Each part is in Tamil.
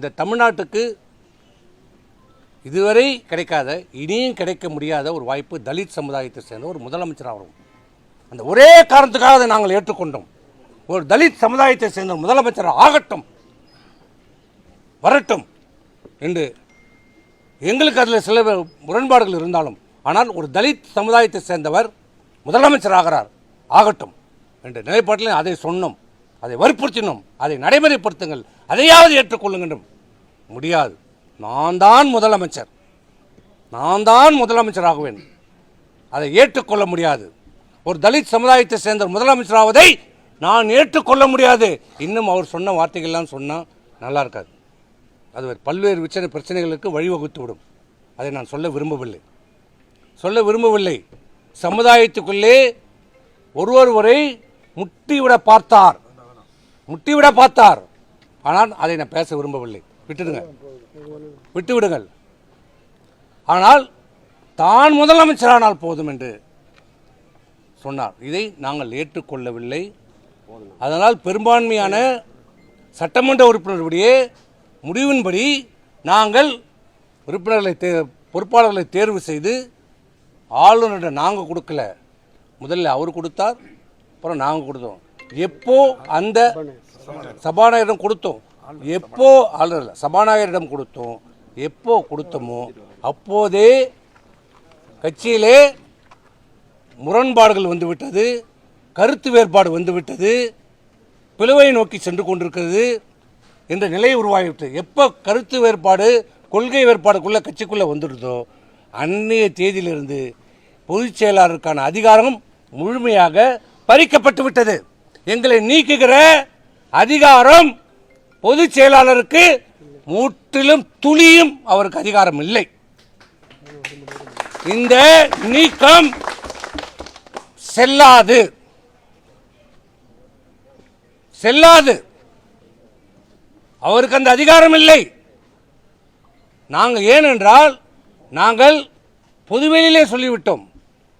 இந்த தமிழ்நாட்டுக்கு இதுவரை கிடைக்காத இனியும் கிடைக்க முடியாத ஒரு வாய்ப்பு தலித் சமுதாயத்தை சேர்ந்த ஒரு முதலமைச்சர் ஆகும். அந்த ஒரே காரணத்துக்காக அதை நாங்கள் ஏற்றுக்கொண்டோம். ஒரு தலித் சமுதாயத்தை சேர்ந்த முதலமைச்சர் ஆகட்டும், வரட்டும் என்று எங்களுக்கு அதில் சில முரண்பாடுகள் இருந்தாலும், ஆனால் ஒரு தலித் சமுதாயத்தை சேர்ந்தவர் முதலமைச்சர் ஆகட்டும் என்ற நிலைப்பாட்டில் அதை சொன்னோம், அதை வற்புறுத்தினோம். அதை நடைமுறைப்படுத்துங்கள், அதையாவது ஏற்றுக்கொள்ளுங்கள். முடியாது, நான் தான் முதலமைச்சராகுவேன், அதை ஏற்றுக்கொள்ள முடியாது. ஒரு தலித் சமுதாயத்தை சேர்ந்த முதலமைச்சராவதை நான் ஏற்றுக்கொள்ள முடியாது. இன்னும் அவர் சொன்ன வார்த்தைகள்லாம் சொன்னால் நல்லா இருக்காது. அது பல்வேறு பிரச்சனைகளுக்கு வழிவகுத்துவிடும். அதை நான் சொல்ல விரும்பவில்லை. சமுதாயத்துக்குள்ளே ஒருவரை முட்டிவிட பார்த்தார். ஆனால் அதை நான் பேச விரும்பவில்லை. விட்டுவிடுங்கள். ஆனால் தான் முதலமைச்சரானால் போதும் என்று சொன்னார். இதை நாங்கள் ஏற்றுக்கொள்ளவில்லை. அதனால் பெரும்பான்மையான சட்டமன்ற உறுப்பினர்களுடைய முடிவின்படி நாங்கள் பொறுப்பாளர்களை தேர்வு செய்து ஆளுநரிடம் நாங்கள் கொடுக்கல, முதல்ல அவர் கொடுத்தார், அப்புறம் நாங்கள் கொடுத்தோம். எப்போ அந்த சபாநாயகரிடம் கொடுத்தோம், சபாநாயகரிடம் கொடுத்தோம், எப்போ கொடுத்தோமோ அப்போதே கட்சியிலே முரண்பாடுகள் வந்துவிட்டது, கருத்து வேறுபாடு வந்துவிட்டது, பிளவை நோக்கி சென்று கொண்டிருக்கிறது என்ற நிலை உருவாகிவிட்டது. எப்போ கருத்து வேறுபாடு, கொள்கை வேறுபாடுக்குள்ளே கட்சிக்குள்ளே வந்துடுதோ அன்றைய தேதியிலிருந்து பொதுச் செயலாளருக்கான அதிகாரம் முழுமையாக பறிக்கப்பட்டு விட்டது. எங்களை நீக்குகிற அதிகாரம் பொதுச் செயலாளருக்கு முற்றிலும் துளியும் அவருக்கு அதிகாரம் இல்லை. இந்த நீக்கம் செல்லாது. அவருக்கு அந்த அதிகாரம் இல்லை. ஏனென்றால் நாங்கள் பொதுவெளியிலே சொல்லிவிட்டோம்,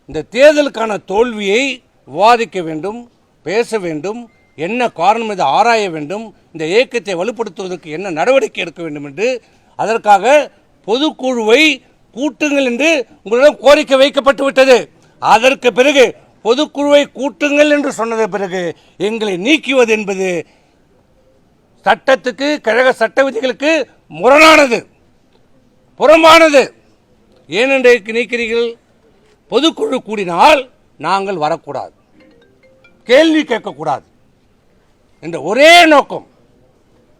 இந்த தேர்தலுக்கான தோல்வியை விவாதிக்க வேண்டும், பேச வேண்டும், என்ன காரணம் இதை ஆராய வேண்டும், இந்த இயக்கத்தை வலுப்படுத்துவதற்கு என்ன நடவடிக்கை எடுக்க வேண்டும் என்று. அதற்காக பொதுக்குழுவை கூட்டுங்கள் என்று உங்களிடம் கோரிக்கை வைக்கப்பட்டு விட்டது. அதற்கு பிறகு பொதுக்குழுவை கூட்டுங்கள் என்று சொன்னது பிறகு எங்களை நீக்குவது என்பது சட்டத்துக்கு, கழக சட்ட விதிகளுக்கு புறம்பானது. ஏனென்று நீக்கிறீர்கள்? பொதுக்குழு கூடினால் நாங்கள் வரக்கூடாது, கேள்வி கேட்கக்கூடாது என்ற ஒரே நோக்கம்.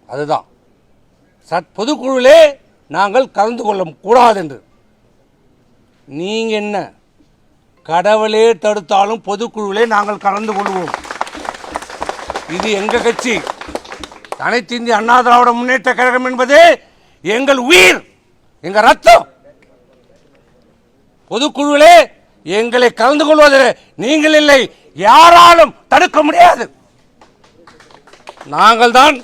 அதுதான் பொதுக்குழுவிலே நாங்கள் கலந்து கொள்ள கூடாது என்று. நீங்க என்ன கடவுளே தடுத்தாலும் பொதுக்குழுவிலே நாங்கள் கலந்து கொள்வோம். இது எங்க கட்சி, அனைத்து இந்திய அண்ணா திராவிட முன்னேற்ற கழகம் என்பது எங்கள் உயிர், எங்க ரத்தம். பொதுக்குழுவிலே எங்களை கலந்து கொள்வதில் நீங்கள் இல்லை, யாராலும் தடுக்க முடியாது. நாங்கள் தான்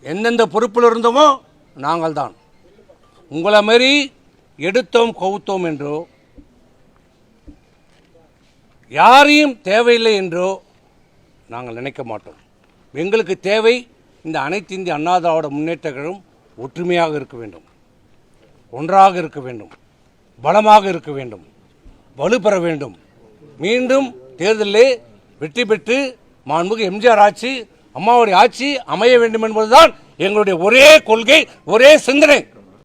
எந்தெந்த பொறுப்பில் இருந்தோமோ நாங்கள் தான். உங்களை மாதிரி எடுத்தோம் கவுத்தோம் என்றோ, யாரையும் தேவையில்லை என்றோ நாங்கள் நினைக்க மாட்டோம். எங்களுக்கு தேவை இந்த அனைத்து இந்திய அண்ணா திராவிட முன்னேற்ற கழகம் ஒற்றுமையாக இருக்க வேண்டும், ஒன்றாக இருக்க வேண்டும், பலமாக இருக்க வேண்டும், வலுப்பெற வேண்டும். மீண்டும் தேர்தலிலே வெற்றி பெற்று மாண்புமிகு எம்ஜிஆர் ஆட்சி, அம்மாவுடைய ஆட்சி அமைய வேண்டும் என்பதுதான் எங்களுடைய ஒரே கொள்கை, ஒரே சிந்தனை.